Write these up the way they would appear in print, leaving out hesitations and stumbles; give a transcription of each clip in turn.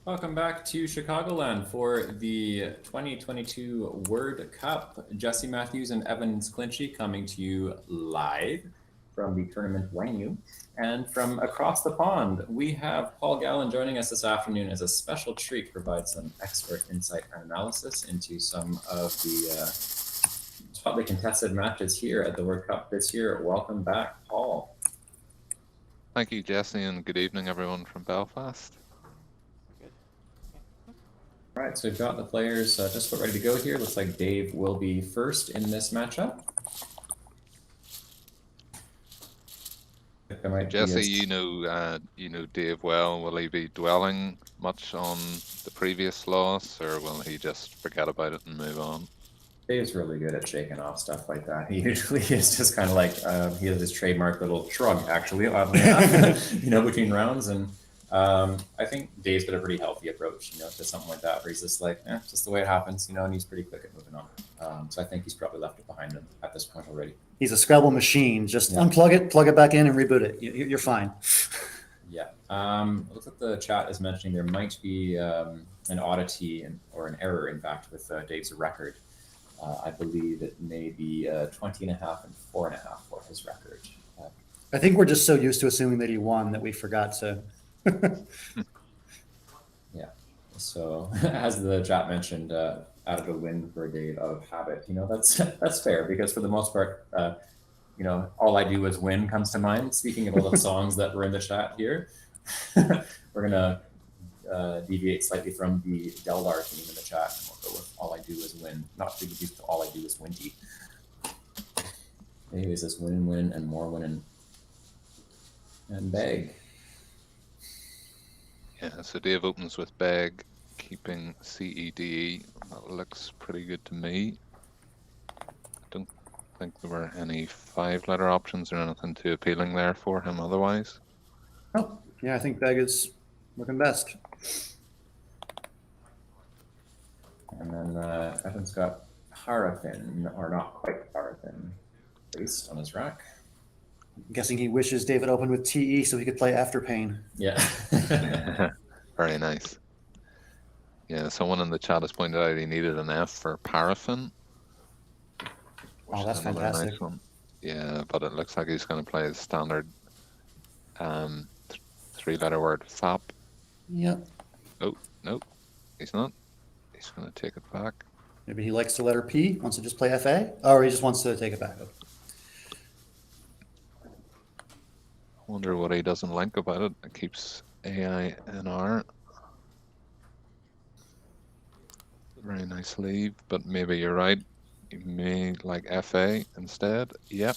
Welcome back to Chicagoland for the 2022 Word Cup. Jesse Matthews and Evans Clinchy coming to you live from the tournament venue. And from across the pond, we have Paul Gallen joining us this afternoon as a special treat to provide some expert insight and analysis into some of the hotly contested matches here at the Word Cup this year. Welcome back, Paul. Thank you, Jesse, and good evening, everyone from Belfast. All right, so we've got the players just about ready to go here. Looks like Dave will be first in this matchup. Jesse, you know Dave well. Will he be dwelling much on the previous loss, or will he just forget about it and move on? Dave's really good at shaking off stuff like that. He usually is just kind of like he has his trademark little shrug, actually, oddly enough, between rounds. And I think Dave's got a pretty healthy approach, to something like that, where he's just like, just the way it happens, and he's pretty quick at moving on. So I think he's probably left it behind him at this point already. He's a Scrabble machine. Just unplug it, plug it back in, and reboot it. You're fine. Yeah. Looks like the chat is mentioning there might be an oddity or an error, in fact, with Dave's record. I believe it may be 20.5 and 4.5 for his record. I think we're just so used to assuming that he won that we forgot to. Yeah. So as the chat mentioned, added a win for Dave of habit. That's fair, because for the most part, all I do is win comes to mind. Speaking of all the songs that were in the chat here, we're gonna deviate slightly from the Deldar theme in the chat, and we'll go with all I do is win. Not to be used to all I do is winty. Anyways, this win and more winning. And bag. Yeah, so Dave opens with bag, keeping CEDE. That looks pretty good to me. I don't think there were any 5-letter options or anything too appealing there for him otherwise. Oh, yeah, I think bag is looking best. And then Evan's got paraffin, or not quite paraffin, based on his rack. I'm guessing he wishes David opened with TE so he could play Afterpain. Yeah. Very nice. Yeah, someone in the chat has pointed out he needed an F for paraffin. Oh, that's fantastic. Nice one. Yeah, but it looks like he's going to play the standard 3-letter word FAP. Yep. Oh, no, he's not. He's going to take it back. Maybe he likes the letter P, wants to just play FA, or he just wants to take it back. Wonder what he doesn't like about it. It keeps AINR. Very nice leave, but maybe you're right. You may like FA instead. Yep.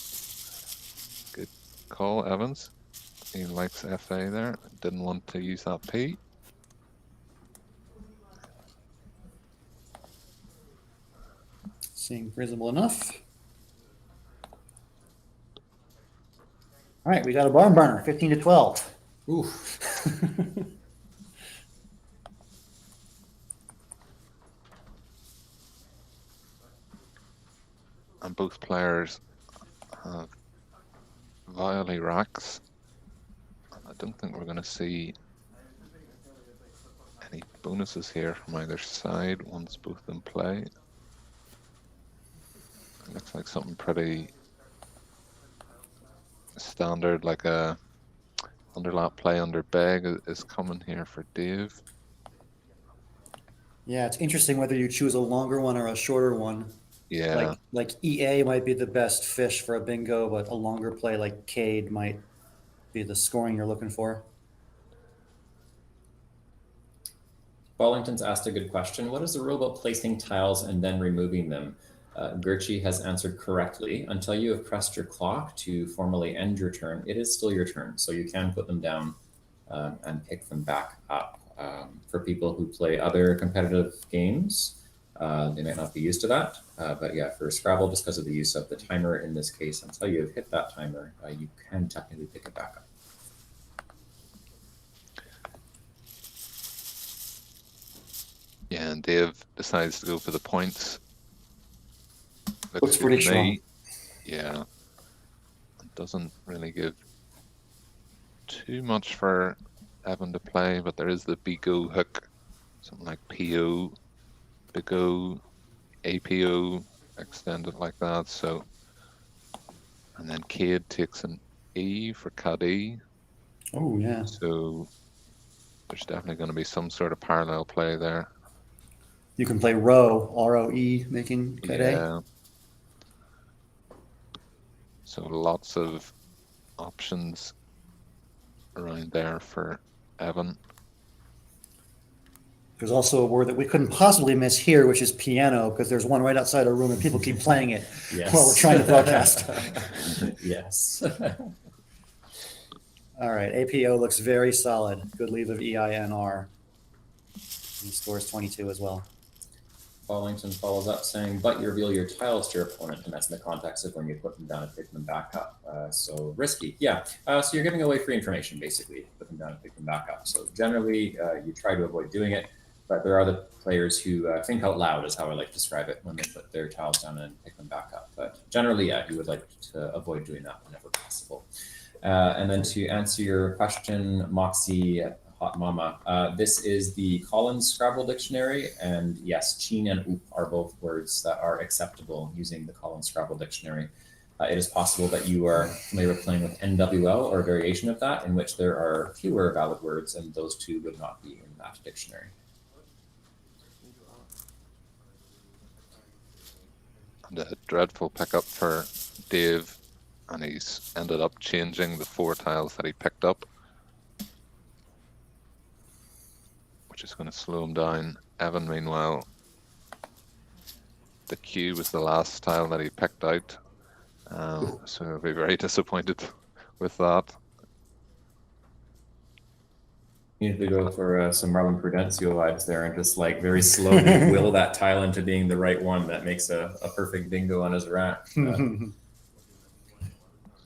Good call, Evans. He likes FA there. Didn't want to use that P. Seems reasonable enough. All right, we got a barn burner, 15-12. Ooh. And both players have vilely racks. I don't think we're going to see any bonuses here from either side once both of them play. It looks like something pretty standard, like a underlap play under bag is coming here for Dave. Yeah, it's interesting whether you choose a longer one or a shorter one. Yeah. Like EA might be the best fish for a bingo, but a longer play like Cade might be the scoring you're looking for. Wellington's asked a good question. What is the rule about placing tiles and then removing them? Gertchie has answered correctly. Until you have pressed your clock to formally end your turn, it is still your turn. So you can put them down and pick them back up. For people who play other competitive games, they might not be used to that. But yeah, for Scrabble, just because of the use of the timer in this case, until you have hit that timer, you can technically pick it back up. Yeah, and Dave decides to go for the points. Looks pretty strong. Yeah. It doesn't really give too much for Evan to play, but there is the Bigo hook something like PO, Big O, APO, extended like that. So, and then Cade takes an E for Caddy. Oh, yeah. So there's definitely going to be some sort of parallel play there. You can play row, ROE, making Cadet. Yeah. So lots of options around there for Evan. There's also a word that we couldn't possibly miss here, which is piano, because there's one right outside our room and people keep playing it Yes. while we're trying to broadcast. Yes. All right, APO looks very solid. Good leave of EINR. He scores 22 as well. Wallington follows up saying, but you reveal your tiles to your opponent, and that's in the context of when you put them down and pick them back up. So risky. Yeah. So you're giving away free information, basically, put them down and pick them back up. So generally, you try to avoid doing it, but there are the players who think out loud, is how I like to describe it, when they put their tiles down and pick them back up. But generally, yeah, you would like to avoid doing that whenever possible. And then to answer your question, Moxie Hot Mama, this is the Collins Scrabble Dictionary, and yes, cheen and oop are both words that are acceptable using the Collins Scrabble Dictionary. It is possible that you are familiar with playing with NWL or a variation of that, in which there are fewer valid words, and those two would not be in that dictionary. And a dreadful pickup for Dave, and he's ended up changing the 4 tiles that he picked up, which is going to slow him down. Evan, meanwhile, the Q was the last tile that he picked out, so he'll be very disappointed with that. You need to go for some Marlon Prudencio vibes there and just like very slowly will that tile into being the right one that makes a perfect bingo on his rack. So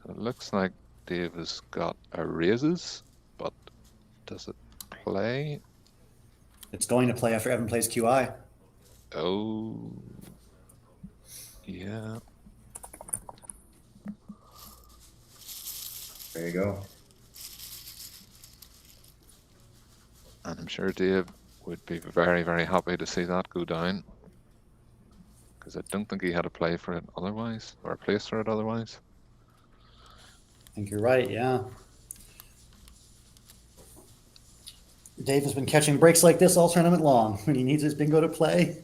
it looks like Dave has got a raises, but does it play? It's going to play after Evan plays QI. Oh, yeah. There you go. And I'm sure Dave would be very, very happy to see that go down, because I don't think he had a play for it otherwise, or a place for it otherwise. I think you're right, yeah. Dave has been catching breaks like this all tournament long. When he needs his bingo to play,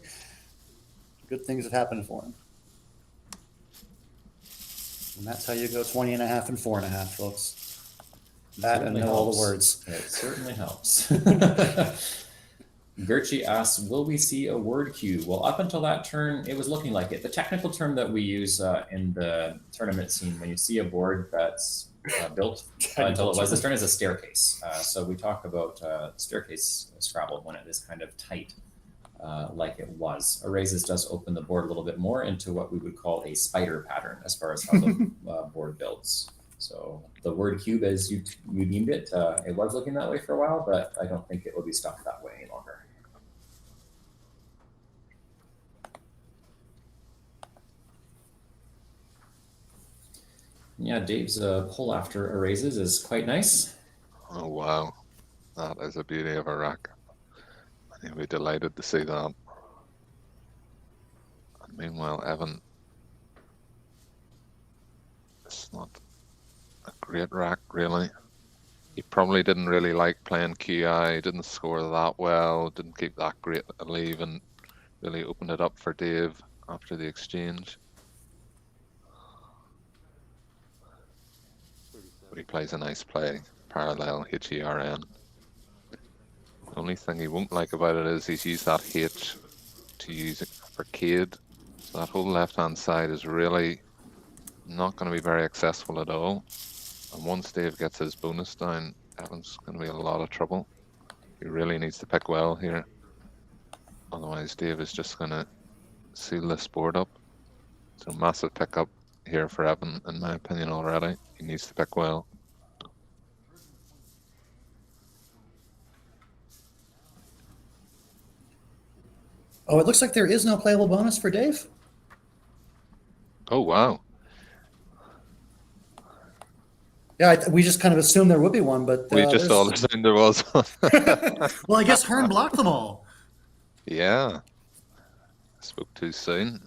good things have happened for him. And that's how you go 20 and a half and 4 and a half, folks. That Certainly and know all helps. the words. It certainly helps. Gertchie asks, will we see a word queue? Well, up until that turn, it was looking like it. The technical term that we use in the tournament scene, when you see a board that's built until it was this turn, is a staircase. So we talk about staircase Scrabble when it is kind of tight, like it was. Erasers does open the board a little bit more into what we would call a spider pattern as far as how the board builds. So the word cube, as you deemed it, it was looking that way for a while, but I don't think it will be stuck that way any longer. Yeah, Dave's pull after erases is quite nice. Oh, wow. That is a beauty of a rack. He'll be delighted to see that. And meanwhile, Evan, it's not a great rack, really. He probably didn't really like playing QI, didn't score that well, didn't keep that great a leave, and really opened it up for Dave after the exchange. But he plays a nice play, parallel, HERN. The only thing he won't like about it is he's used that H to use it for Cade. So that whole left-hand side is really not going to be very accessible at all. And once Dave gets his bonus down, Evan's going to be in a lot of trouble. He really needs to pick well here. Otherwise, Dave is just going to seal this board up. So massive pickup here for Evan, in my opinion, already. He needs to pick well. Oh, it looks like there is no playable bonus for Dave. Oh, wow. Yeah, we just kind of assumed there would be one, but We just all assumed there was one. well, I guess Hearn blocked them all. Yeah. Spoke too soon.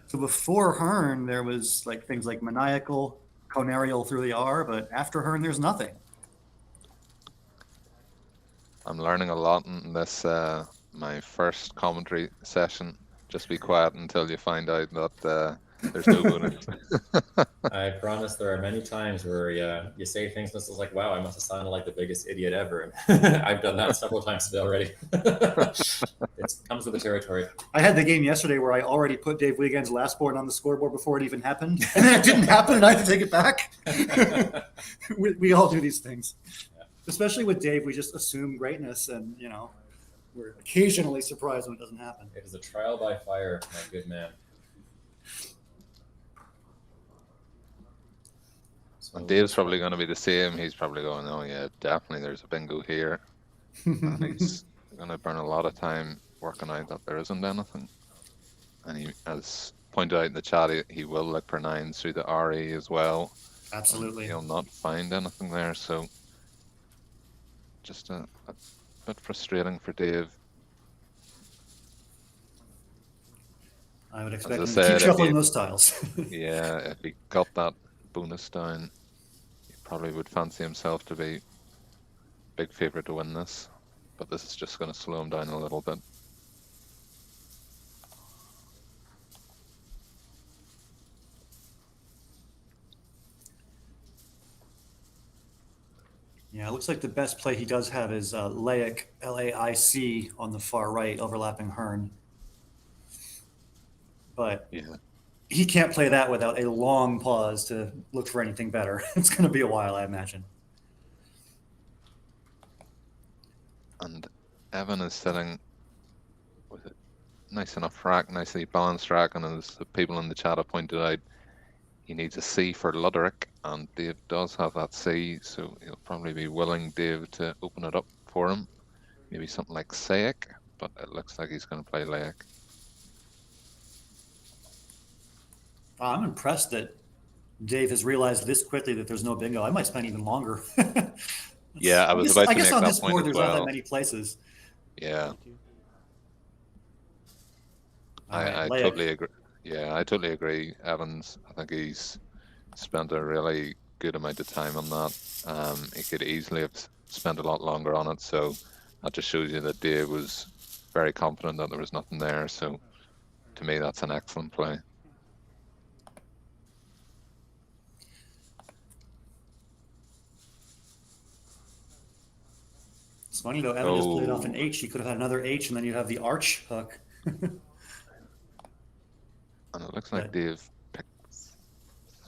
So before Hearn, there was like things like maniacal, conarial through the R, but after Hearn, there's nothing. I'm learning a lot in this my first commentary session. Just be quiet until you find out that there's no bonus. I promise there are many times where you say things and it's like, wow, I must have sounded like the biggest idiot ever. I've done that several times today already. It comes with the territory. I had the game yesterday where I already put Dave Wiegand's last board on the scoreboard before it even happened, and then it didn't happen, and I had to take it back. We all do these things. Yeah. Especially with Dave, we just assume greatness, and we're occasionally surprised when it doesn't happen. It is a trial by fire, my good man. So, And Dave's probably going to be the same. He's probably going, oh yeah, definitely there's a bingo here. And he's going to burn a lot of time working out that there isn't anything. And he, as pointed out in the chat, he will look for nines through the RE as well. Absolutely. He'll not find anything there, so just a bit frustrating for Dave. I would expect him As to I keep said, shuffling those tiles. Yeah, if he got that bonus down, he probably would fancy himself to be big favourite to win this. But this is just going to slow him down a little bit. Yeah, it looks like the best play he does have is Laic, Laic, on the far right, overlapping Hearn. But Yeah. he can't play that without a long pause to look for anything better. It's going to be a while, I imagine. And Evan is sitting with a nice enough rack, nicely balanced rack, and as the people in the chat have pointed out, he needs a C for Luderick, and Dave does have that C, so he'll probably be willing Dave to open it up for him. Maybe something like Saic, but it looks like he's going to play Laic. I'm impressed that Dave has realized this quickly that there's no bingo. I might spend even longer. Yeah, I was about to I guess make on that this point board, as there's not that well. many places. Yeah, All right, I Laic. totally agree. Yeah, I totally agree. Evans, I think he's spent a really good amount of time on that. He could easily have spent a lot longer on it, so that just shows you that Dave was very confident that there was nothing there. So to me, that's an excellent play. It's funny though, Evan just played off an H. He could have had another H, and then you'd have the arch hook. And it looks like Dave picked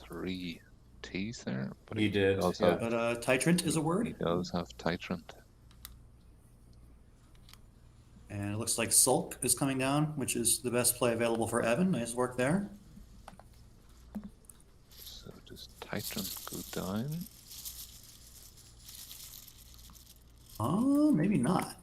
3 T's there. But he did, does yeah. have, But titrant is a he word. does have Titrant. And it looks like Sulk is coming down, which is the best play available for Evan. Nice work there. So does Titrant go down? Maybe not.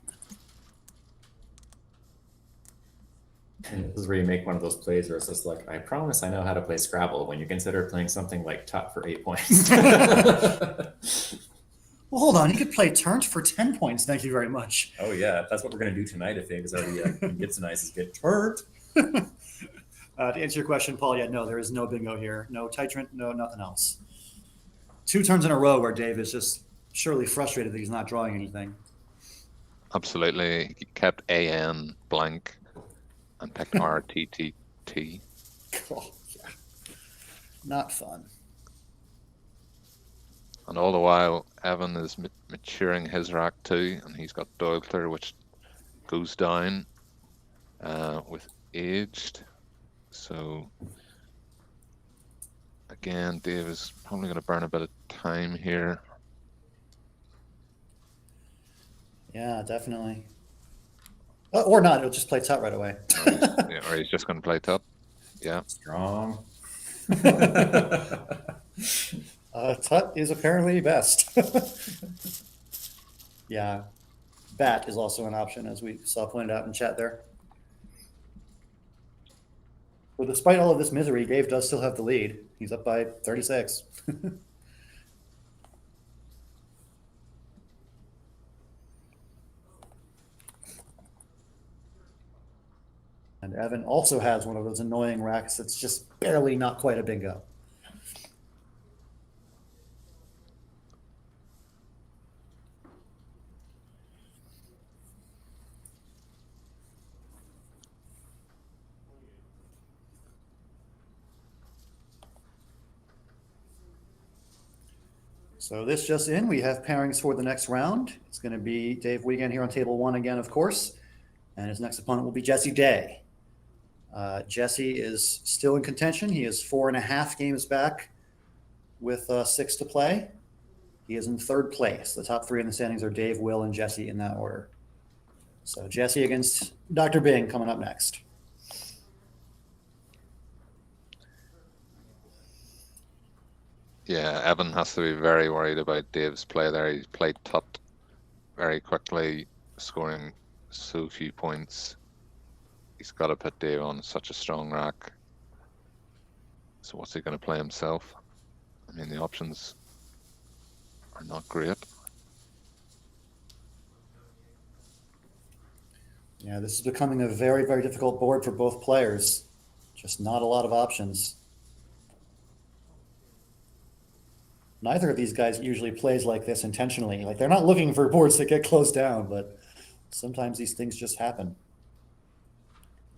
And this is where you make one of those plays where it's just like, I promise I know how to play Scrabble, when you consider playing something like Tut for 8 points. Well, hold on. He could play Turnt for 10 points. Thank you very much. Oh yeah, that's what we're going to do tonight if things already Gibsonizes get Turnt. To answer your question, Paul, no, there is no bingo here. No titrant, no nothing else. 2 turns in a row where Dave is just surely frustrated that he's not drawing anything. Absolutely. He kept AN blank and picked RTTT. Oh, yeah. Not fun. And all the while, Evan is maturing his rack too, and he's got Doylter, which goes down with aged. So again, Dave is probably going to burn a bit of time here. Yeah, definitely. Or not. He'll just play Tut right away. Or he's just going to play Tut. Yeah. Strong. Tut is apparently best. Yeah. Bat is also an option, as we saw pointed out in chat there. So despite all of this misery, Dave does still have the lead. He's up by 36. And Evan also has one of those annoying racks that's just barely not quite a bingo. So this just in, we have pairings for the next round. It's going to be Dave Wiegand here on table 1 again, of course. And his next opponent will be Jesse Day. Jesse is still in contention. He is 4.5 games back with 6 to play. He is in 3rd place. The top 3 in the standings are Dave, Will, and Jesse in that order. So Jesse against Dr. Bing coming up next. Yeah, Evan has to be very worried about Dave's play there. He played tut very quickly, scoring so few points. He's got to put Dave on such a strong rack. So what's he going to play himself? I mean, the options are not great. Yeah, this is becoming a very, very difficult board for both players. Just not a lot of options. Neither of these guys usually plays like this intentionally. Like, they're not looking for boards that get closed down, but sometimes these things just happen.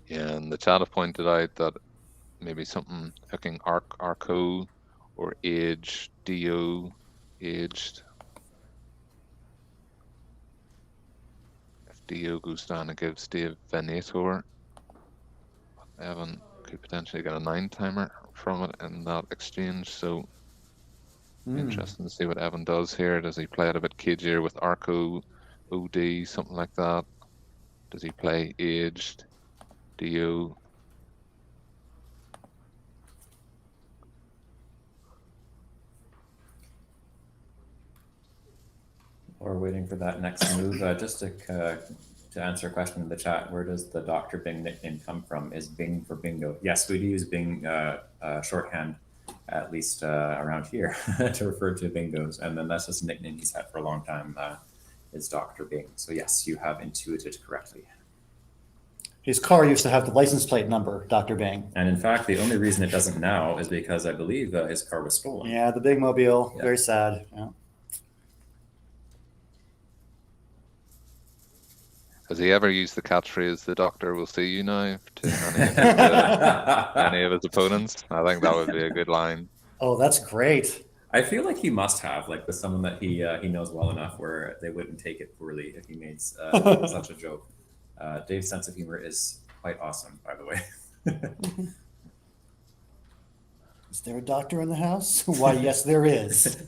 Yeah, and the chat have pointed out that maybe something hooking Arco or Age, Do, Aged. If Do goes down and gives Dave Venator, Evan could potentially get a 9-timer from it in that exchange. So interesting to see what Evan does here. Does he play it a bit cagier with Arco, OD, something like that? Does he play Aged, Do? Or waiting for that next move. Just to answer a question in the chat, where does the Dr. Bing nickname come from? Is Bing for bingo? Yes, we do use Bing shorthand, at least around here, to refer to bingos. And then that's just a nickname he's had for a long time, is Dr. Bing. So yes, you have intuited correctly. His car used to have the license plate number, Dr. Bing. And in fact, the only reason it doesn't now is because I believe his car was stolen. Yeah, the big mobile. Yeah. Very sad. Yeah. Has he ever used the catchphrase, "The doctor will see you now," to any of his opponents? I think that would be a good line. Oh, that's great. I feel like he must have, like, with someone that he knows well enough where they wouldn't take it poorly if he made such a joke. Dave's sense of humor is quite awesome, by the way. Is there a doctor in the house? Why, yes, there is.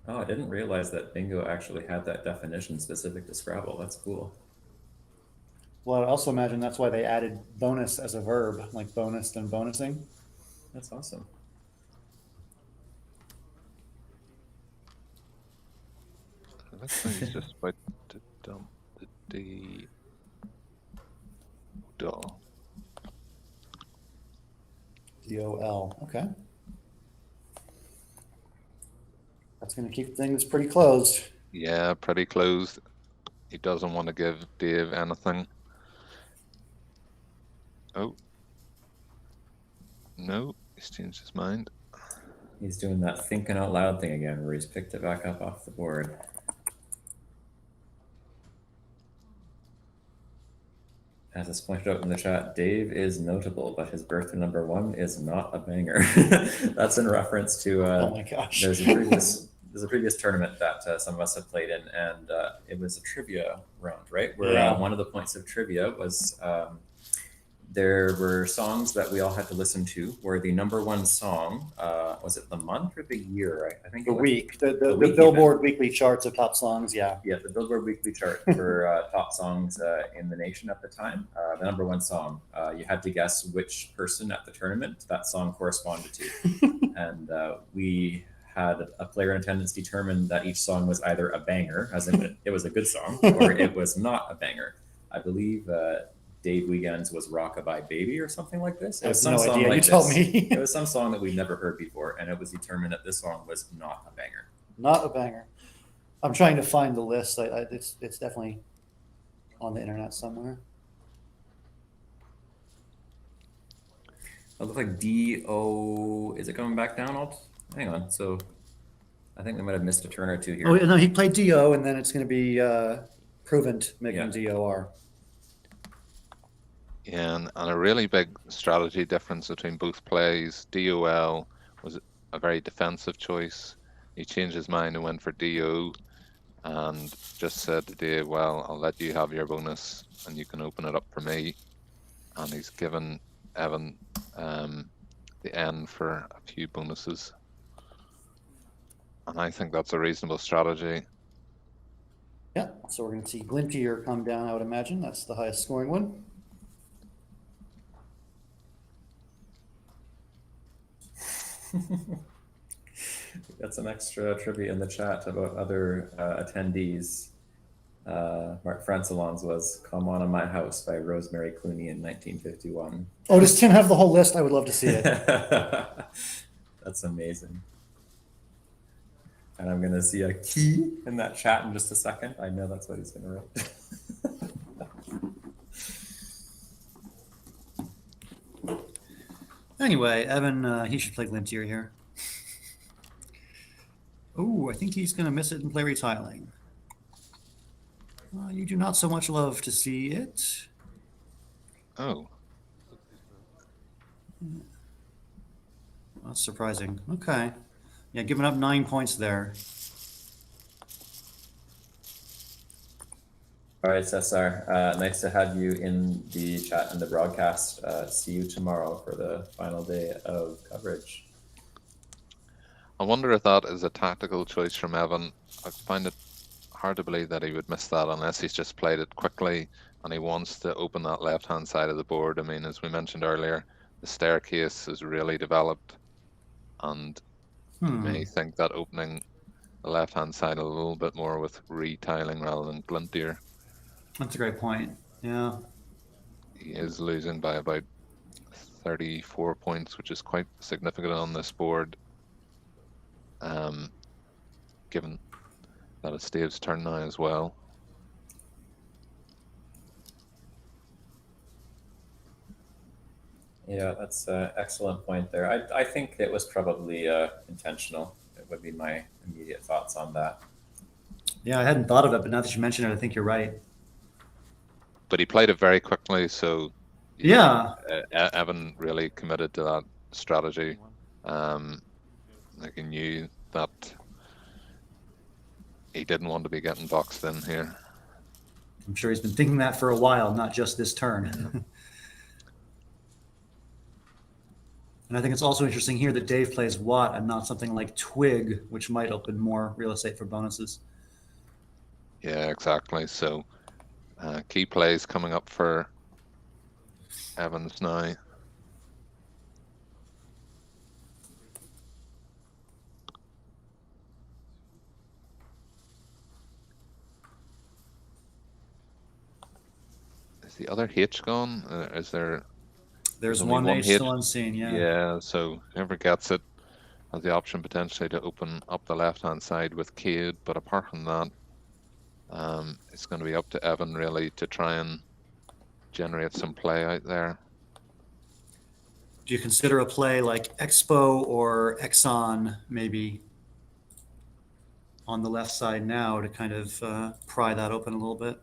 Oh, I didn't realize that bingo actually had that definition specific to Scrabble. That's cool. Well, I also imagine that's why they added bonus as a verb, like bonused and bonusing. That's awesome. It looks like he's just about to dump the doll. DOL. Okay. That's going to keep things pretty closed. Yeah, pretty closed. He doesn't want to give Dave anything. Oh. No, he's changed his mind. He's doing that thinking out loud thing again, where he's picked it back up off the board. As it's pointed out in the chat, Dave is notable, but his birthday number 1 is not a banger. That's in reference to Oh my gosh. there's a previous tournament that some of us have played in, and it was a trivia round, right? Where one of the points of trivia was there were songs that we all had to listen to, where the number 1 song, was it the month or the year? I think The it was week, the week Billboard weekly charts of top songs, yeah. Yeah, the Billboard weekly chart for top songs in the nation at the time. The number 1 song, you had to guess which person at the tournament that song corresponded to. And we had a player in attendance determine that each song was either a banger, as in it was a good song, or it was not a banger. I believe Dave Wiegand's was Rockabye Baby or something like this. It was I have some no song idea. like You told this. me. It was some song that we'd never heard before, and it was determined that this song was not a banger. Not a banger. I'm trying to find the list. It's definitely on the internet somewhere. It looks like D-O, is it coming back down? Hang on. So I think we might have missed a turn or two here. Oh, no, he played DO, and then it's going to be Provent making Yeah. DOR. Yeah, and a really big strategy difference between both plays. DOL was a very defensive choice. He changed his mind and went for DO and just said to Dave, well, I'll let you have your bonus and you can open it up for me. And he's given Evan the N for a few bonuses. And I think that's a reasonable strategy. Yeah, so we're going to see Glintier come down, I would imagine. That's the highest scoring one. Got some extra trivia in the chat about other attendees. Mark Francelon's was "Come On in My House" by Rosemary Clooney in 1951. Oh, does Tim have the whole list? I would love to see it. That's amazing. And I'm going to see a key in that chat in just a second. I know that's what he's going to write. Anyway, Evan, he should play Glintier here. Oh, I think he's going to miss it and play retiling. You do not so much love to see it. Oh. That's surprising. Okay. Yeah, giving up 9 points there. All right, Cesar. Nice to have you in the chat and the broadcast. See you tomorrow for the final day of coverage. I wonder if that is a tactical choice from Evan. I find it hard to believe that he would miss that unless he's just played it quickly and he wants to open that left-hand side of the board. I mean, as we mentioned earlier, the staircase is really developed, and you may think that opening the left-hand side a little bit more with retiling rather than Glintier. That's a great point. Yeah. He is losing by about 34 points, which is quite significant on this board. Given that it's Dave's turn now as well. Yeah, that's an excellent point there. I think it was probably intentional. It would be my immediate thoughts on that. Yeah, I hadn't thought of it, but now that you mention it, I think you're right. But he played it very quickly, so yeah, Evan really committed to that strategy. Like he knew that he didn't want to be getting boxed in here. I'm sure he's been thinking that for a while, not just this turn. And I think it's also interesting here that Dave plays Watt and not something like Twig, which might open more real estate for bonuses. Yeah, exactly. So key plays coming up for Evans now. Is the other H gone? Is there? There's one H still unseen, yeah. Yeah, so whoever gets it has the option potentially to open up the left-hand side with Cade, but apart from that, it's going to be up to Evan really to try and generate some play out there. Do you consider a play like Expo or Exxon maybe on the left side now to kind of pry that open a little bit?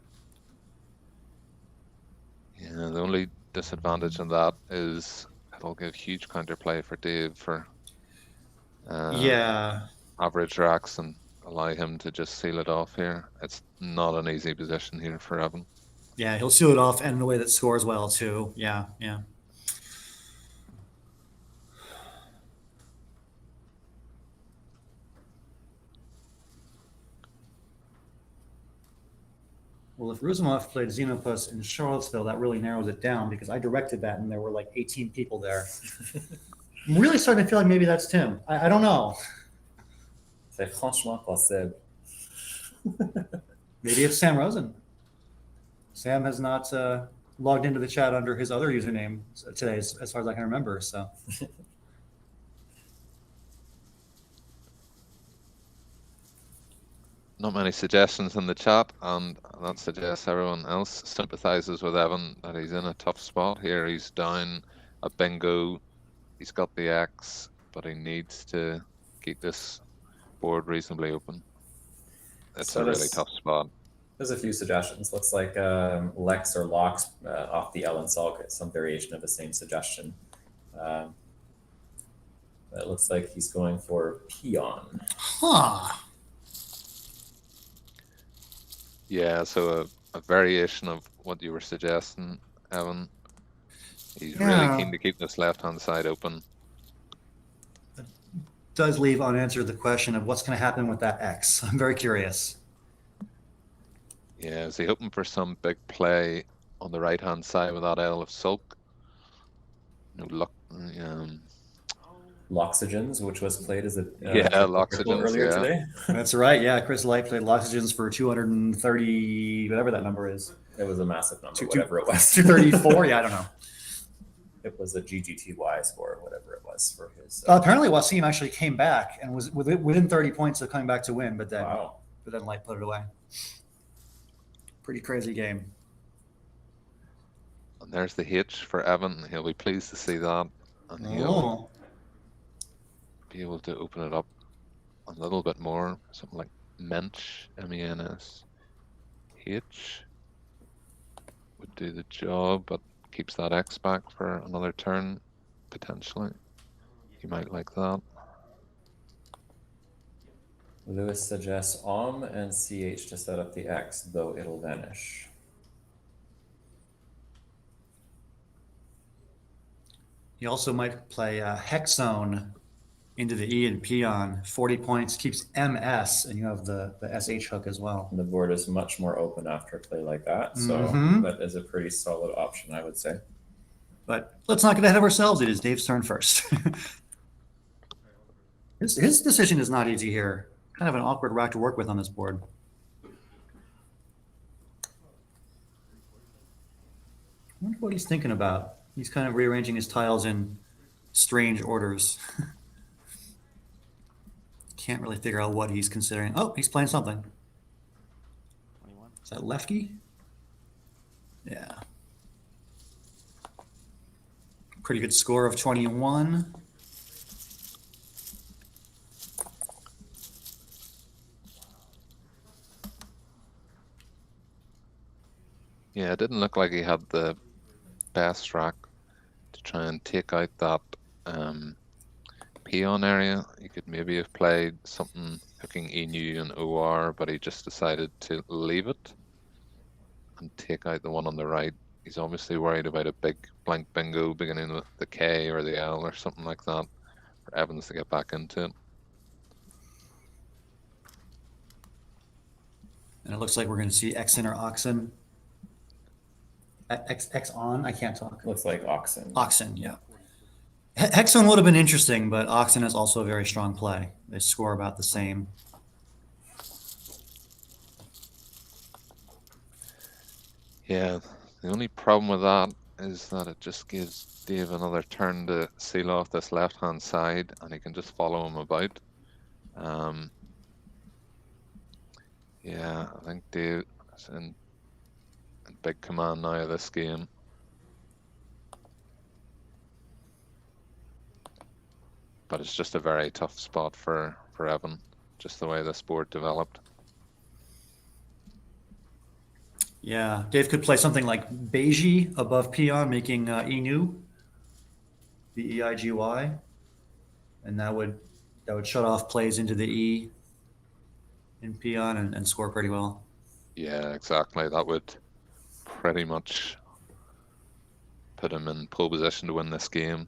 Yeah, the only disadvantage in that is it'll give huge counterplay for Dave for average racks and allow him to just seal it off here. It's not an easy position here for Evan. Yeah, he'll seal it off and in a way that scores well too. Yeah. Well, if Ruzumov played Xenopus in Charlottesville, that really narrows it down because I directed that and there were like 18 people there. I'm really starting to feel like maybe that's Tim. I don't know. C'est franchement possible. Maybe it's Sam Rosen. Sam has not logged into the chat under his other username today, as far as I can remember. So. not many suggestions in the chat, and that suggests everyone else sympathizes with Evan that he's in a tough spot here. He's down a bingo. He's got the X, but he needs to keep this board reasonably open. It's So a really there's- tough spot. There's a few suggestions. Looks like Lex or Locks off the Ellen Salk, some variation of the same suggestion. It looks like he's going for Peon. Huh. Yeah, so a variation of what you were suggesting, Evan. He's really Yeah. keen to keep this left-hand side open. Does leave unanswered the question of what's going to happen with that X. I'm very curious. Yeah, is he hoping for some big play on the right-hand side with that L of Sulk? No luck. Loxygens, which was played as a Loxygens, earlier yeah. today. That's right. Yeah, Chris Light played Loxygens for 230, whatever that number is. It was a massive number, whatever it was. 234. Yeah, I don't know. It was a GGTY score, whatever it was for his. Apparently, Wasim actually came back and was within 30 points of coming back to win, but then Light put it away. Pretty crazy game. And there's the H for Evan. He'll be pleased to see that, and he'll be able to open it up a little bit more. Something like Mensch, MENS H would do the job, but keeps that X back for another turn potentially. You might like that. Lewis suggests OM and CH to set up the X, though it'll vanish. He also might play Hexzone into the E and Peon. 40 points keeps MS, and you have the SH hook as well. And the board is much more open after a play like that, so that is a pretty solid option, I would say. But let's not get ahead of ourselves. It is Dave's turn first. His decision is not easy here. Kind of an awkward rack to work with on this board. I wonder what he's thinking about. He's kind of rearranging his tiles in strange orders. Can't really figure out what he's considering. Oh, he's playing something. 21. Is that lefty? Yeah. Pretty good score of 21. Yeah, it didn't look like he had the best rack to try and take out that peon area. He could maybe have played something hooking ENU and OR, but he just decided to leave it and take out the one on the right. He's obviously worried about a big blank bingo beginning with the K or the L or something like that for Evans to get back into it. And it looks like we're going to see X in or Oxen. X on? I can't talk. Looks like Oxen. Oxen, yeah. Hexzone would have been interesting, but Oxen is also a very strong play. They score about the same. Yeah, the only problem with that is that it just gives Dave another turn to seal off this left-hand side, and he can just follow him about. Yeah, I think Dave is in big command now of this game. But it's just a very tough spot for Evan, just the way this board developed. Yeah, Dave could play something like Beige above Peon, making ENU, B-E-I-G-Y, and that would shut off plays into the E in Peon and score pretty well. Yeah, exactly. That would pretty much put him in pole position to win this game.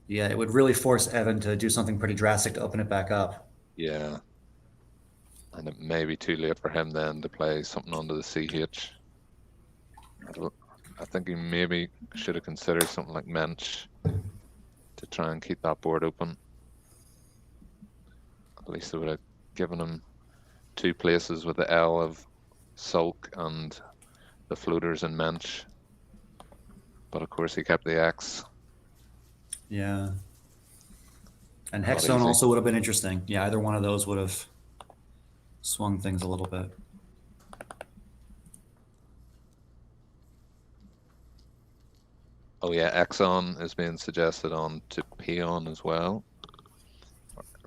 Yeah, it would really force Evan to do something pretty drastic to open it back up. Yeah. And it may be too late for him then to play something onto the CH. I think he maybe should have considered something like Mensch to try and keep that board open. At least it would have given him two places with the L of Sulk and the floaters in Mensch. But of course he kept the X. Yeah. And Not Hexzone easy. also would have been interesting. Yeah, either one of those would have swung things a little bit. Oh yeah, Exxon is being suggested on to peon as well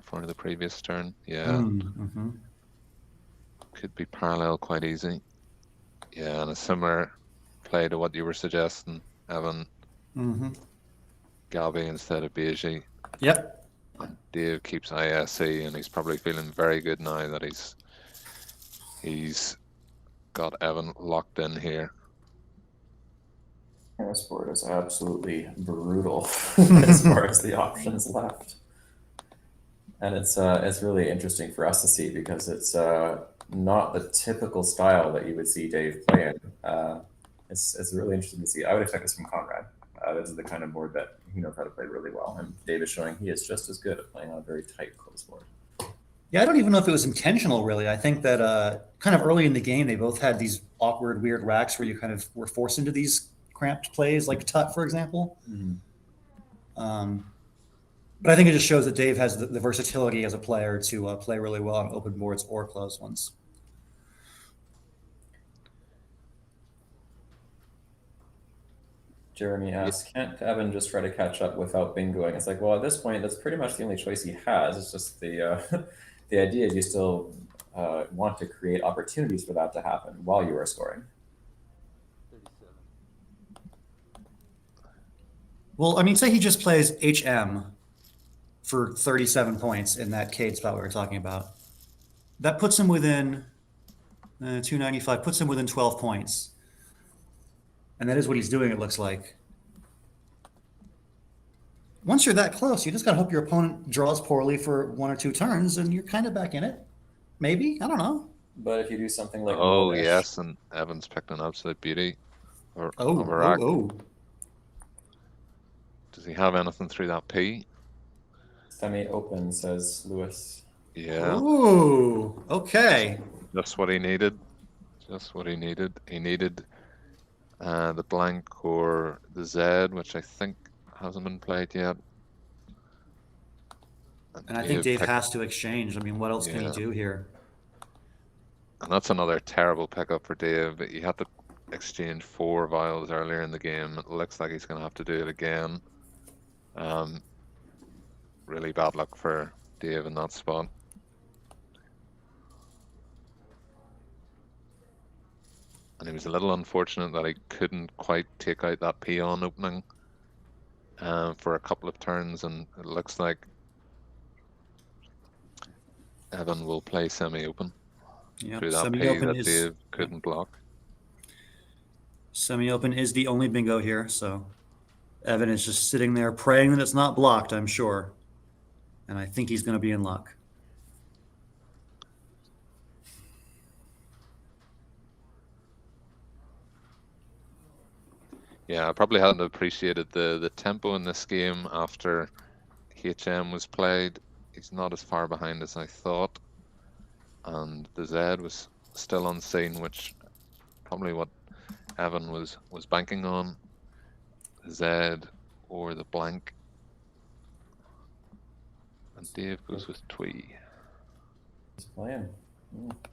for the previous turn. Yeah, Mm-hmm. could be parallel quite easy. Yeah, and a similar play to what you were suggesting, Evan. Mm-hmm. Galby instead of Beige. Yep. Dave keeps ISC, and he's probably feeling very good now that he's got Evan locked in here. This board is absolutely brutal as far as the options left. And it's really interesting for us to see because it's not the typical style that you would see Dave play in. It's really interesting to see. I would expect this from Conrad. This is the kind of board that he knows how to play really well. And Dave is showing he is just as good at playing on a very tight, close board. Yeah, I don't even know if it was intentional, really. I think that kind of early in the game, they both had these awkward, weird racks where you kind of were forced into these cramped plays, like Tut, for example. Mm-hmm. But I think it just shows that Dave has the versatility as a player to play really well on open boards or closed ones. Jeremy asks, can't Evan just try to catch up without bingoing? It's like, well, at this point, that's pretty much the only choice he has. It's just the the idea is you still want to create opportunities for that to happen while you are scoring. Well, I mean, say he just plays HM for 37 points in that Cade spot we were talking about. That puts him within 295, puts him within 12 points. And that is what he's doing, it looks like. Once you're that close, you just got to hope your opponent draws poorly for 1 or 2 turns, and you're kind of back in it. Maybe. I don't know. But if you do something like Oh, Molish, yes, and Evan's picked an absolute beauty. Oh. Does he have anything through that P? semi-open, says Lewis. Yeah. Ooh, okay. Just what he needed. Just what he needed. He needed the blank or the Z, which I think hasn't been played yet. And I think Dave has to exchange. I mean, what else can he do here? And that's another terrible pickup for Dave. He had to exchange 4 vials earlier in the game. It looks like he's going to have to do it again. Really bad luck for Dave in that spot. And he was a little unfortunate that he couldn't quite take out that peon opening for a couple of turns, and it looks like Evan will play semi-open through that P that Dave couldn't block. Semi-open is the only bingo here, so Evan is just sitting there praying that it's not blocked, I'm sure. And I think he's going to be in luck. Yeah, I probably hadn't appreciated the tempo in this game after HM was played. He's not as far behind as I thought. And the Z was still unseen, which probably what Evan was banking on. The Z or the blank. And Dave goes with Twee. He's playing.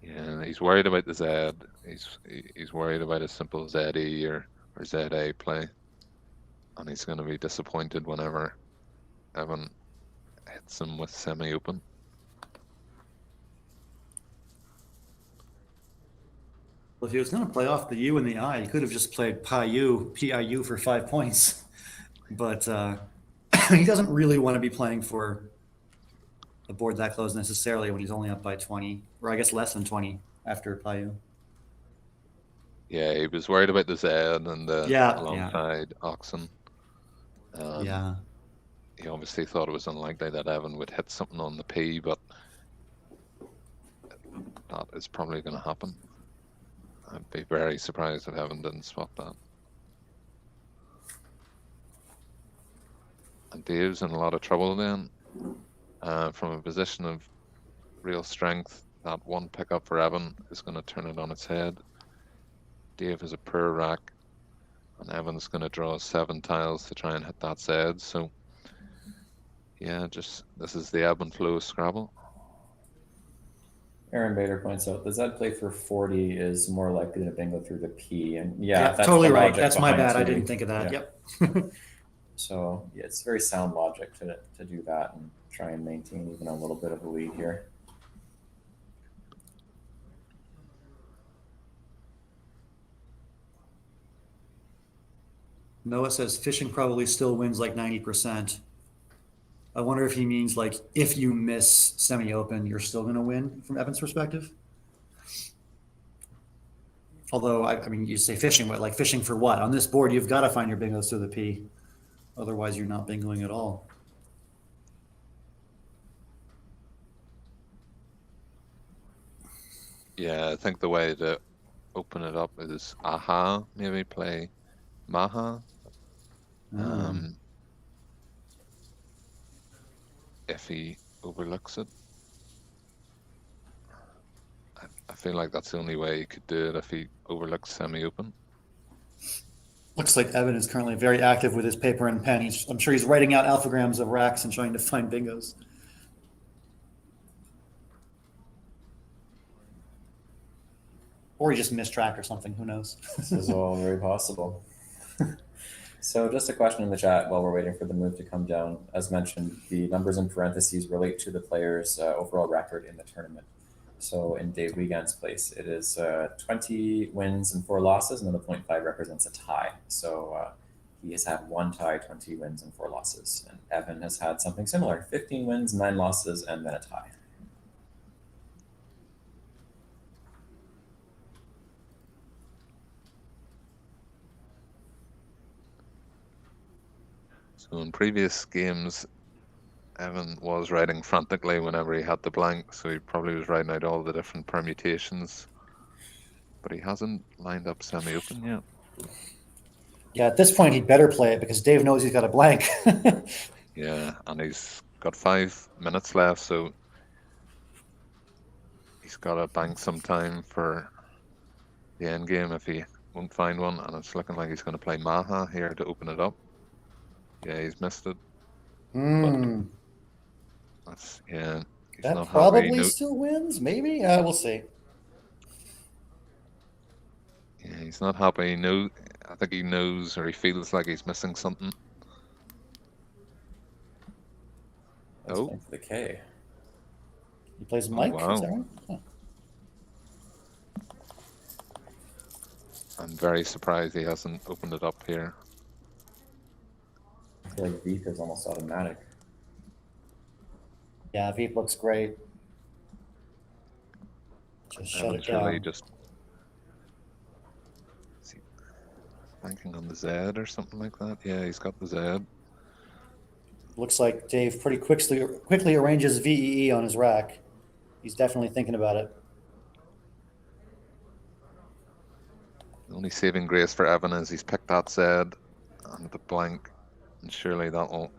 Yeah, he's worried about the Z. He's worried about a simple ZE or ZA play. And he's going to be disappointed whenever Evan hits him with semi-open. Well, if he was going to play off the U and the I, he could have just played PIU for 5 points. But he doesn't really want to be playing for a board that close necessarily when he's only up by 20, or I guess less than 20 after PIU. Yeah, he was worried about the Z and alongside Oxen. He obviously thought it was unlikely that Evan would hit something on the P, but that is probably going to happen. I'd be very surprised if Evan didn't spot that. And Dave's in a lot of trouble then. From a position of real strength, that one pickup for Evan is going to turn it on its head. Dave has a poor rack, and Evan's going to draw 7 tiles to try and hit that Z. So, yeah, this is the ebb and flow of Scrabble. Aaron Bader points out the Z play for 40 is more likely to bingo through the P. And yeah, that's totally the right. logic That's my behind bad. I three. didn't think of that. Yeah. Yep. So yeah, it's very sound logic to do that and try and maintain even a little bit of a lead here. Noah says fishing probably still wins like 90%. I wonder if he means like if you miss semi-open, you're still going to win from Evan's perspective. Although, I mean, you say fishing, but like fishing for what? On this board, you've got to find your bingos through the P. Otherwise, you're not bingoing at all. Yeah, I think the way to open it up is aha, maybe play maha. If he overlooks it. I feel like that's the only way he could do it if he overlooks semi-open. Looks like Evan is currently very active with his paper and pen. I'm sure he's writing out alphagrams of racks and trying to find bingos. Or he just missed track or something. Who knows? This is all very possible. So just a question in the chat while we're waiting for the move to come down. As mentioned, the numbers in parentheses relate to the player's overall record in the tournament. So in Dave Wiegand's place, it is 20 wins and 4 losses, and then the 0.5 represents a tie. So he has had 1 tie, 20 wins and 4 losses. And Evan has had something similar, 15 wins, 9 losses, and then a tie. So in previous games, Evan was writing frantically whenever he had the blank, so he probably was writing out all the different permutations. But he hasn't lined up semi-open yet. Yeah, at this point, he'd better play it because Dave knows he's got a blank. Yeah, and he's got 5 minutes left, so he's got to bank some time for the end game if he won't find one. And it's looking like he's going to play maha here to open it up. Yeah, he's missed it. That's, yeah. He's That not probably still wins, maybe? We'll see. Yeah, he's not happy. I think he knows or he feels like he's missing something. That's for the K. He plays Mike, wow. Is that right? Huh. I'm very surprised he hasn't opened it up here. I feel like Veep is almost automatic. Yeah, Veep looks great. Just shut it down. Really just banking on the Z or something like that. Yeah, he's got the Z. Looks like Dave pretty quickly arranges VEE on his rack. He's definitely thinking about it. The only saving grace for Evan is he's picked that Z and the blank, and surely that will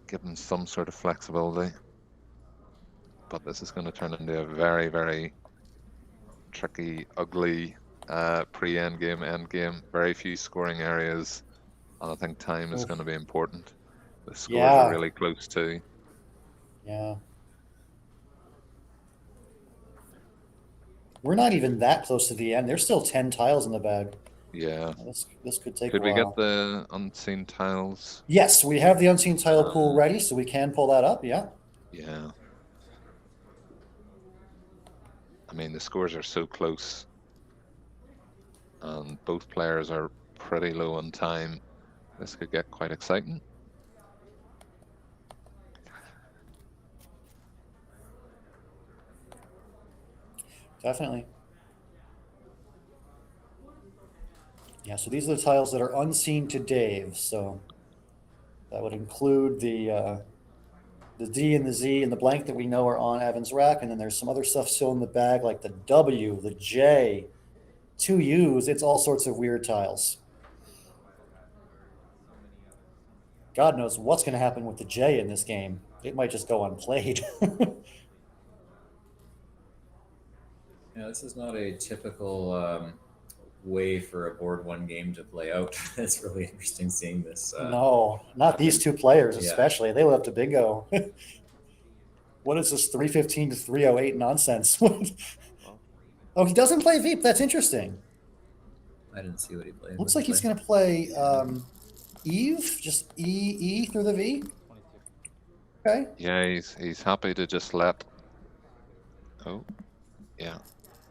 give him some sort of flexibility. But this is going to turn into a very, very tricky, ugly pre-end game, end game. Very few scoring areas, and I think time is going to be important. The scores are really close too. Yeah. We're not even that close to the end. There's still 10 tiles in the bag. Yeah. This could take a while. Could we get the unseen tiles? Yes, we have the unseen tile pool ready, so we can pull that up, yeah. Yeah. I mean, the scores are so close. And both players are pretty low on time. This could get quite exciting. Definitely. Yeah, so these are the tiles that are unseen to Dave. So that would include the D and the Z and the blank that we know are on Evan's rack. And then there's some other stuff still in the bag, like the W, the J, 2 U's. It's all sorts of weird tiles. God knows what's going to happen with the J in this game. It might just go unplayed. Yeah, this is not a typical way for a board 1 game to play out. It's really interesting seeing this. No, not these 2 players especially. They live to bingo. What is this 315 to 308 nonsense? What? Well, Oh, he doesn't play Veep. That's interesting. I didn't see what he played. Looks like he's going to play Eve, just E through the V. 22. Okay. Yeah, he's happy to just let. Oh, yeah.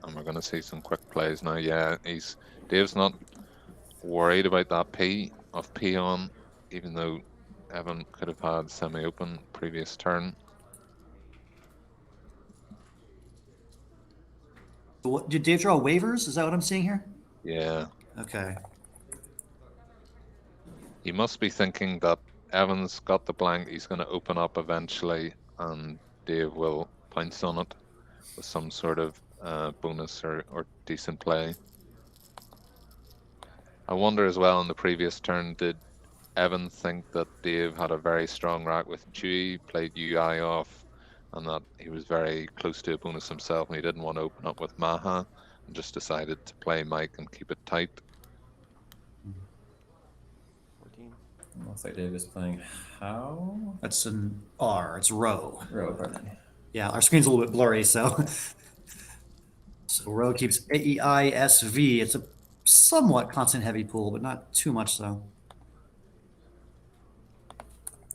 And we're going to see some quick plays now. Yeah, Dave's not worried about that P of peon, even though Evan could have had semi-open previous turn. So what, did Dave draw waivers? Is that what I'm seeing here? Yeah, Okay. he must be thinking that Evan's got the blank, he's going to open up eventually, and Dave will pounce on it with some sort of bonus or decent play. I wonder as well, in the previous turn, did Evan think that Dave had a very strong rack with Dewey, played UI off, and that he was very close to a bonus himself, and he didn't want to open up with Maha, and just decided to play Mike and keep it tight? 14. Looks like Dave is playing how? That's an R. It's row. Row, pardon me. Yeah, our screen's a little bit blurry, so. So row keeps AEISV. It's a somewhat constant heavy pool, but not too much so.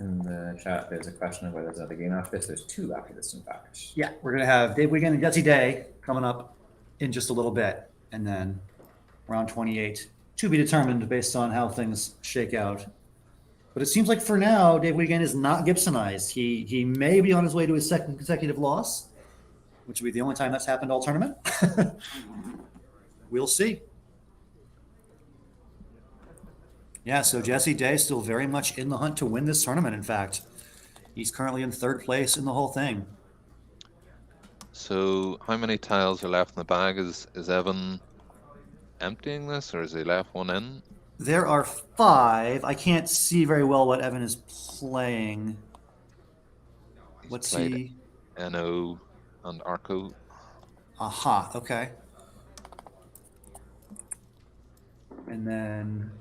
In the chat, there's a question of whether there's another game after this. There's two after this, in fact. Yeah, we're going to have Dave Wiegand and Jesse Day coming up in just a little bit. And then round 28 to be determined based on how things shake out. But it seems like for now, Dave Wiegand is not Gibsonized. He may be on his way to his second consecutive loss, which would be the only time that's happened all tournament. We'll see. Yeah, so Jesse Day still very much in the hunt to win this tournament, in fact. He's currently in third place in the whole thing. So how many tiles are left in the bag? Is Evan emptying this, or has he left one in? There are 5. I can't see very well what Evan is playing. He's What's played he? NO and Arco. Aha, okay. And then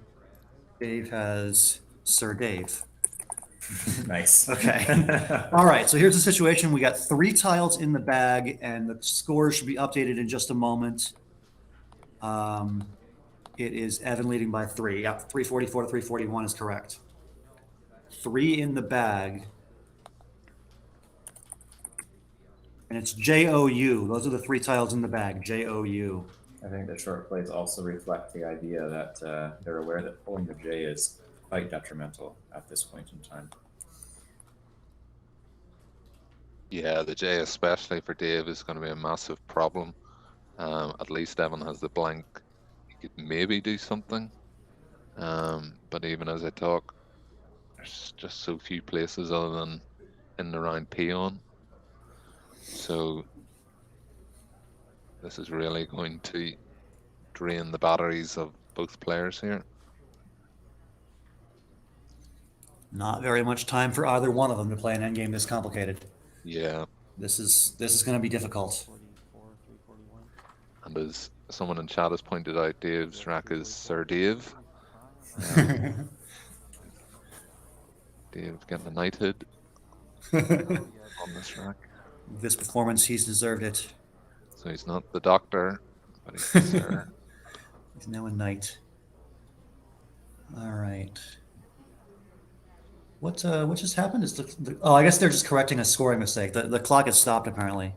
Dave has Sir Dave. Nice. Okay. All right, so here's the situation. We got 3 tiles in the bag, and the scores should be updated in just a moment. It is Evan leading by 3. Yep, 344 to 341 is correct. 3 in the bag. And it's JOU. Those are the 3 tiles in the bag, JOU. I think the short plays also reflect the idea that they're aware that pulling the J is quite detrimental at this point in time. Yeah, the J, especially for Dave, is going to be a massive problem. At least Evan has the blank. He could maybe do something. But even as I talk, there's just so few places other than in the round peon. So this is really going to drain the batteries of both players here. Not very much time for either one of them to play an endgame this complicated. Yeah, This is going to be difficult. 44, 341. and as someone in chat has pointed out, Dave's rack is Sir Dave. Dave getting a knighthood on this rack. This performance, he's deserved it. So he's not the doctor, but he's the Sir. He's now a knight. All right. What just happened? Is oh, I guess they're just correcting a scoring mistake. The clock has stopped apparently,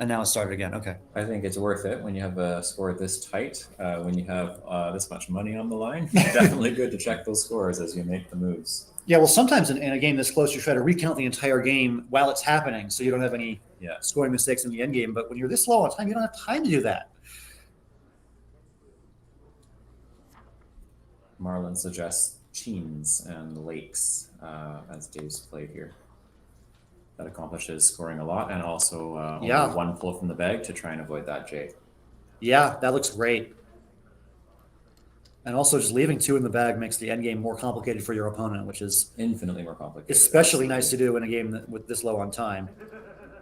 and now it started again. Okay. I think it's worth it when you have a score this tight, when you have this much money on the line. Definitely good to check those scores as you make the moves. Yeah, well, sometimes in a game this close, you try to recount the entire game while it's happening, so you don't have any scoring mistakes in the end game. But when you're this low on time, you don't have time to do that. Marlon suggests Cheens and Lakes as Dave's played here. That accomplishes scoring a lot and also only one pull from the bag to try and avoid that J. Yeah, that looks great. And also just leaving 2 in the bag makes the end game more complicated for your opponent, which is Infinitely more complicated. especially nice to do in a game with this low on time.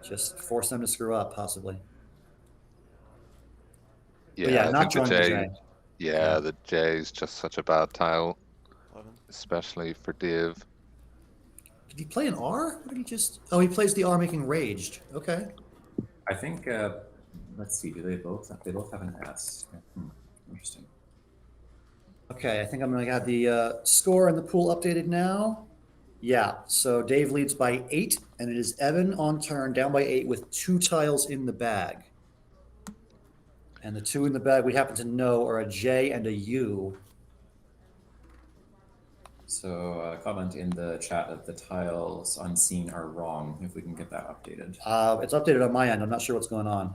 Just force them to screw up, possibly. Yeah, not I think drawing the the J. J. Yeah, the J is just such a bad tile, 11. especially for Dave. Did he play an R? What did he just? Oh, he plays the R making raged. Okay. I think, let's see, do they both have an S? Interesting. Okay, I think I'm going to have the score and the pool updated now. Yeah, so Dave leads by 8, and it is Evan on turn, down by 8 with 2 tiles in the bag. And the 2 in the bag we happen to know are a J and a U. So comment in the chat that the tiles unseen are wrong, if we can get that updated. It's updated on my end. I'm not sure what's going on.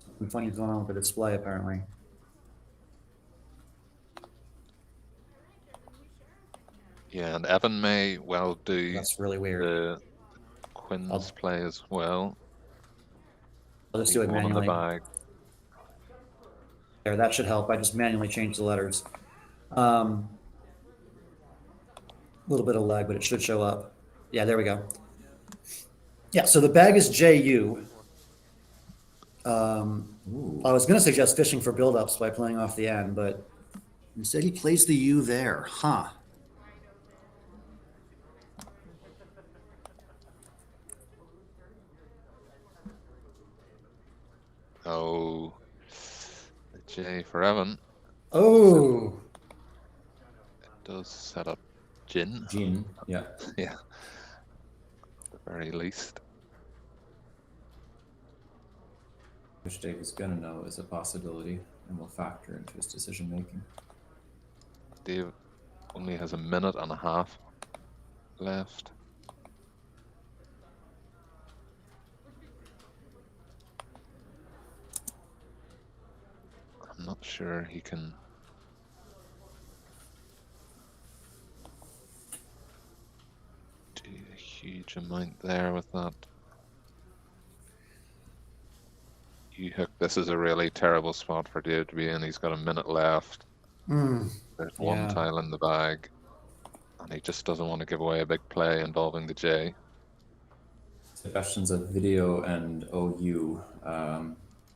Something funny is going on with the display, apparently. Yeah, and Evan may well do That's really weird. the Queen's play as well. I'll just do it One in the manually. bag. There, that should help. I just manually changed the letters. A little bit of lag, but it should show up. Yeah, there we go. Yeah, so the bag is JU. I was going to suggest fishing for buildups by playing off the end, but instead he plays the U there. Huh. Oh, the J for Evan. Oh. It does set up Jin. Gene, yeah. Yeah. At the very least. Which Dave is going to know is a possibility and will factor into his decision making. Dave only has a minute and a half left. I'm not sure he can do a huge amount there with that. You hook. This is a really terrible spot for Dave to be in. He's got a minute left. There's one Yeah. tile in the bag, and he just doesn't want to give away a big play involving the J. Suggestions of video and OU.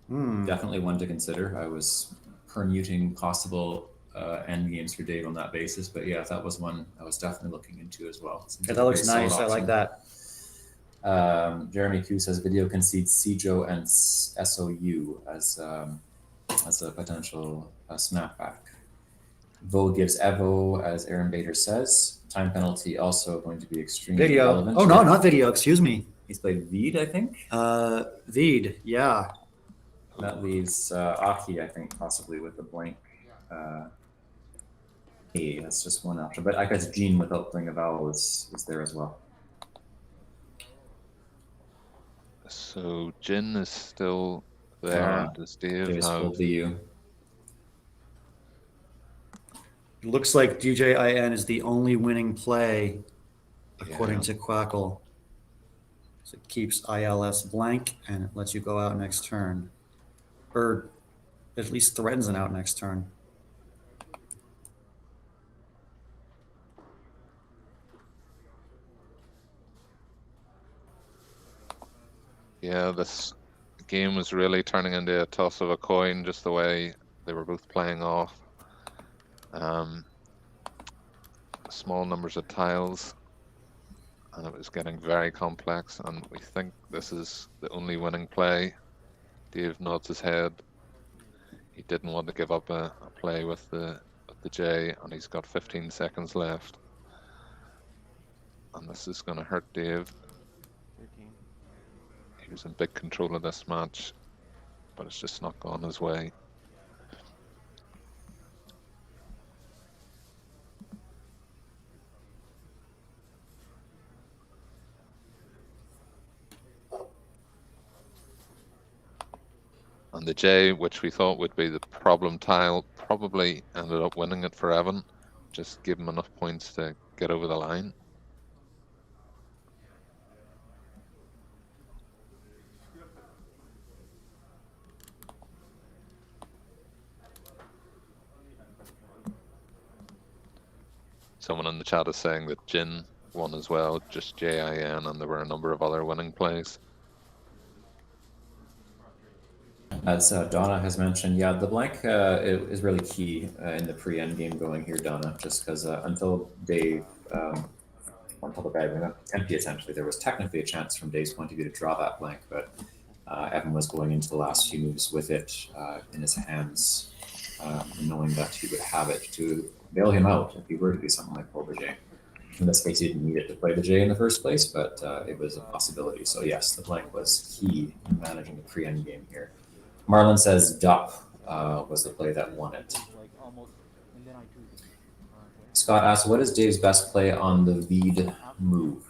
Definitely one to consider. I was permuting possible end games for Dave on that basis, but yeah, that was one I was definitely looking into as well. Yeah, that looks nice. I like that. Jeremy Q says video concedes CJO and SOU as a potential snapback. Vo gives Evo, as Aaron Bader says. Time penalty also going to be extremely Video. relevant. Oh, no, not video. Excuse me. He's played Veed, I think. Veed. Yeah. That leaves Aki, I think, possibly with a blank A. That's just one option. But I guess Gene without playing a vowel is there as well. So Jin is still there. Does Dave Dave's have? pulled the U. It looks like DJIN is the only winning play, according Yeah. to Quackle. So it keeps ILS blank and it lets you go out next turn. Or at least threatens an out next turn. Yeah, this game was really turning into a toss of a coin, just the way they were both playing off. Small numbers of tiles, and it was getting very complex, and we think this is the only winning play. Dave nods his head. He didn't want to give up a play with the J, and he's got 15 seconds left. And this is going to hurt Dave. 13. He was in big control of this match, but it's just not gone his way. And the J, which we thought would be the problem tile, probably ended up winning it for Evan. Just give him enough points to get over the line. Someone in the chat is saying that Jin won as well, just JIN, and there were a number of other winning plays. As Donna has mentioned, yeah, the blank is really key in the pre-end game going here, Donna, just because until Dave, until the bag went empty, essentially, there was technically a chance from Dave's point of view to draw that blank, but Evan was going into the last few moves with it in his hands, knowing that he would have it to bail him out if he were to do something like pull the J. In this case, he didn't need it to play the J in the first place, but it was a possibility. So yes, the blank was key in managing the pre-end game here. Marlon says Dup was the play that won it. Scott asks, what is Dave's best play on the Veed move?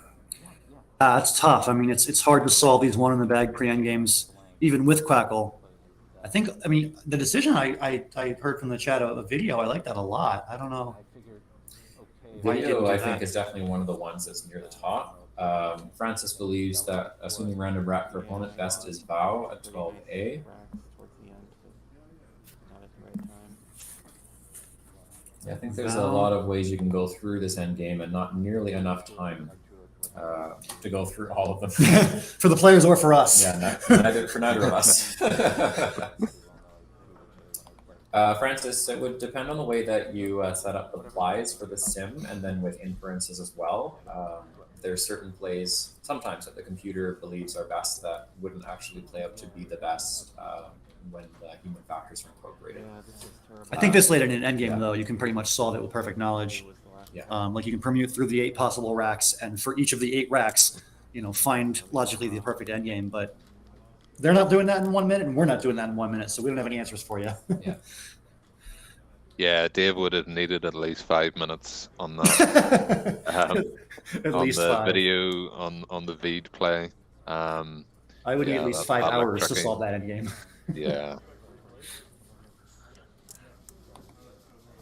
It's tough. I mean, it's hard to solve these one in the bag pre-end games, even with Quackle. I mean, the decision I heard from the chat of a video, I like that a lot. I don't know. Video, I think, is definitely one of the ones that's near the top. Francis believes that assuming random rack for opponent, best is Vow at 12A. Yeah, I think there's a lot of ways you can go through this end game and not nearly enough time to go through all of them. For the players or for us. Yeah, for neither of us. Francis, it would depend on the way that you set up the plies for the sim and then with inferences as well. There's certain plays sometimes that the computer believes are best that wouldn't actually play out to be the best when the human factors are incorporated. I think this late in an endgame, though, you can pretty much solve it with perfect knowledge. Yeah. Like you can permute through the 8 possible racks, and for each of the 8 racks, find logically the perfect endgame. But they're not doing that in 1 minute, and we're not doing that in 1 minute, so we don't have any answers for you. Yeah. Yeah, Dave would have needed at least 5 minutes on that. At on least the 5. video on the Veed play. I would need at least 5 that hours to tricky. solve that endgame. Yeah.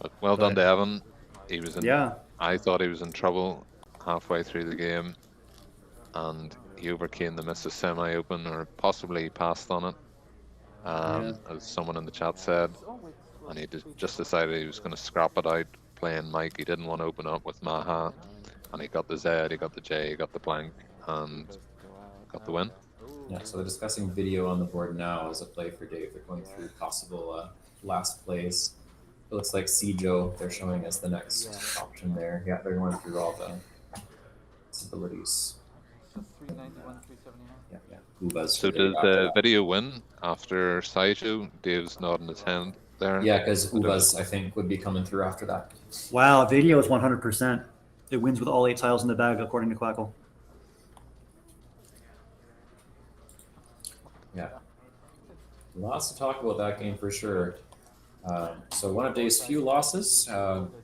But well done to Evan. He was in. Yeah. I thought he was in trouble halfway through the game, and he overcame the miss of semi-open, or possibly he passed on it, as someone in the chat said, and he just decided he was going to scrap it out playing Mike. He didn't want to open up with Maha, and he got the Z, he got the J, he got the blank, and got the win. Yeah, so they're discussing video on the board now as a play for Dave. They're going through possible last plays. It looks like Joe they're showing as the next option there. Yeah, they're going through all the possibilities. 391, 379. Yeah. Ubas So does the video win after Saito? Dave's nodding his hand there. Yeah, because Ubas, I think, would be coming through after that. Wow, video is 100%. It wins with all 8 tiles in the bag, according to Quackle. Yeah. Lots to talk about that game for sure. So one of Dave's few losses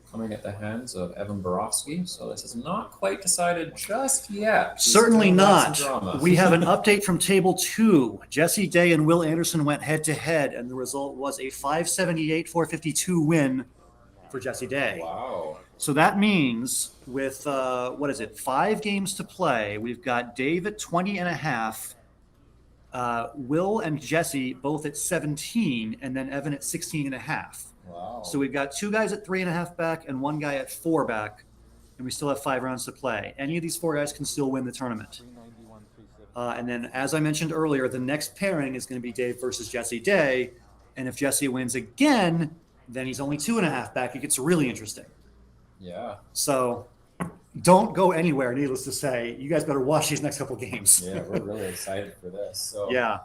coming at the hands of Evan Borowski. So this is not quite decided just yet. Certainly Still not. some drama. We have an update from Table 2. Jesse Day and Will Anderson went head-to-head, and the result was a 578-452 win for Jesse Day. Wow. So that means with, 5 games to play, we've got Dave at 20.5, Will and Jesse both at 17, and then Evan at 16.5. Wow. So we've got 2 guys at 3.5 back and 1 guy at 4 back, and we still have 5 rounds to play. Any of these 4 guys can still win the tournament. 391, 370. And then, as I mentioned earlier, the next pairing is going to be Dave versus Jesse Day, and if Jesse wins again, then he's only 2.5 back. It gets really interesting. Yeah. So don't go anywhere, needless to say. You guys better watch these next couple games. Yeah, we're really excited for this. So Yeah.